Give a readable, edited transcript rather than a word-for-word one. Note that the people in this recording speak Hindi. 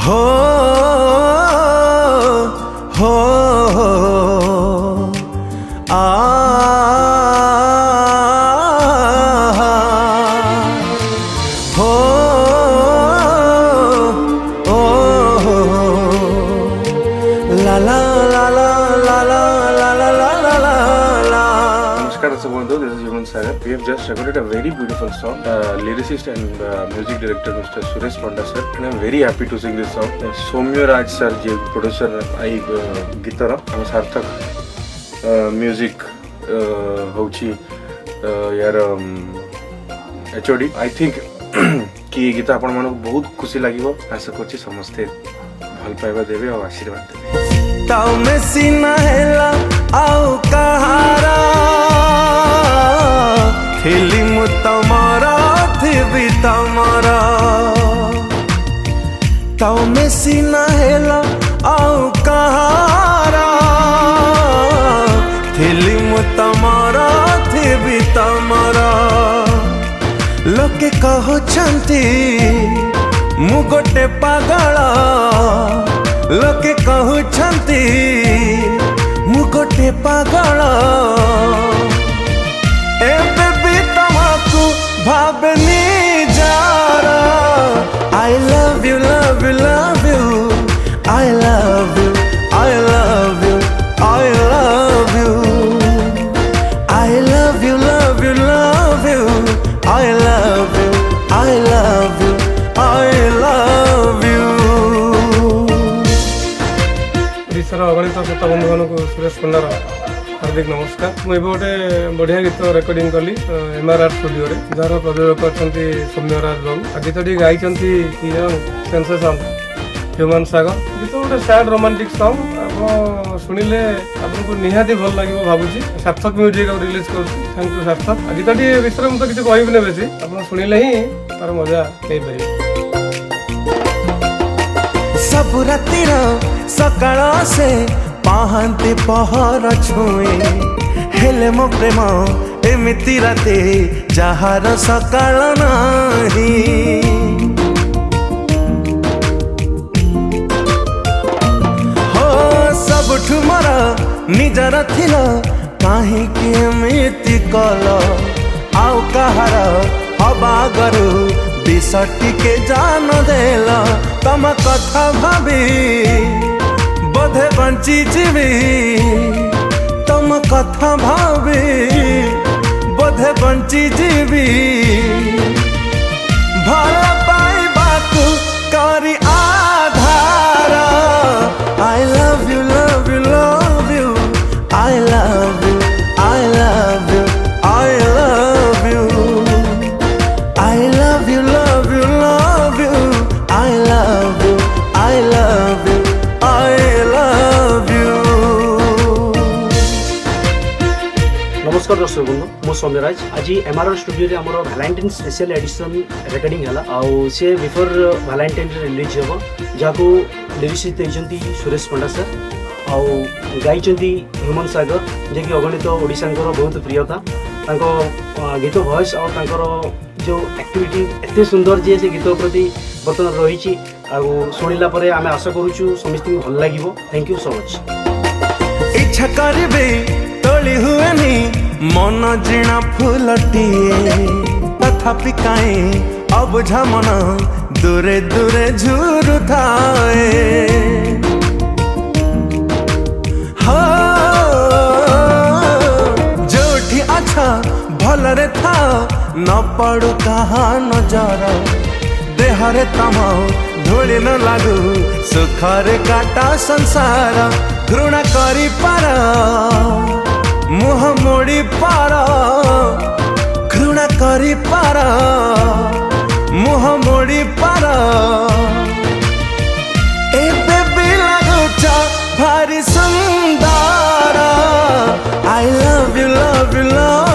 हो हो आ हो ओ ला ला ला ला ला ला ला ला ला ला ला. Namaskar Sabandhu, this is Yuman Sagar. We have just recorded a very beautiful song. Lyricist and music director Mr. Suresh Panda sir, and I'm very happy to sing this song. Soumya Raj sir, the producer, I guitar, I'm Sarthak music, hauchi यार HOD. I think कि गीत आपण मानक बहुत खुशी लागिवो. आशा करछि समस्ते भल पाइबा देबे और आशीर्वाद देबे. ताऊ में सीना हेला आउ कहारा फिल्म तमारा थी तमारा. ताऊ में सीना हेला आउ कहारा फिल्म तमारा थी तमारा. लोके कहउछंती मु गोटे पागल, लोके कहउछंती मु गोटे पागल. एबे भी तमाकू भाबनी Zara. I love you, love you, love you. I love you, I love you, I love you. I love you, love you, love you. I love you, I love you, I love you. विश्वर अगणित श्रोता बंधु मानक सुरेश पंडार हार्दिक नमस्कार. मुझे गोटे बढ़िया गीत रेकर्डिंग कली MRR स्टूडियो रे, जार प्रयोजक अच्छा सौम्य राज बाबू. गीत गाई सेंसेशन ह्यूमन सागर. गीत गोटे सैड रोमांटिक सॉन्ग. आप शुणिले आपको निहाती भल लगे भावुची. सार्थक म्यूजिक रिलीज कर. थैंक यू सार्थक. गीत विषय मुझे किसी कहबी बेसी, आप शुणिले ही तार मजा नहीं पारे. सब रातिर सकाळ से पाहंती पहर छुए हेले मो प्रेम एमिति राते जहार सकाळ नाही. हो सबठु मोर निजर थिल काहीकि एमिति कल आउ कहार हवा गरु विषटी के जान देल. तम कथा भाभी बोधे बंची जीवी, तम कथा भाभी बोधे बंची जीवी. भल पाइबाकू करी आधार. I love you, love you, love you. I love you, I love you, I love you. I love you, love you, love you. I love you, I love you, I love you. नमस्कार दर्शक बंधु, मो सौम्य राज. आज MRR स्टूडियो रे हमर वैलेंटाइन स्पेशल एडिशन रेकर्डिंग हला. आउ से बिफोर वैलेंटाइन रिलीज होबो, जाको लिरिसिस्ट देइचंती सुरेश पंडा सर. आउ गाइचंती ह्यूमन सागर, जे कि अगणित ओडिशांकर बहुत प्रियता. तांको गीत वॉइस और तांकर जो एक्टिविटी एते सुंदर जे से गीत प्रति बर्तमान रही. शुणिला परे आमे आशा करूछु समस्त भल लागिवो. Thank you so much. इच्छा करबे तोली हुएनी मन जीणा फूलटिए, तथापि काए अबुझा मन दूरे दूरे झुरु थाए. हो जोठी अच्छा भलरे था न पड़ू कहा नजर. देहरे तम धूली न लागू सुखरे काटा संसार. घृणा करी पार मुह मोड़ी पार, घृणा करी पार मुह मोड़ी पार. एबे भी लागुच भारी सुंदर. I love you, love you, love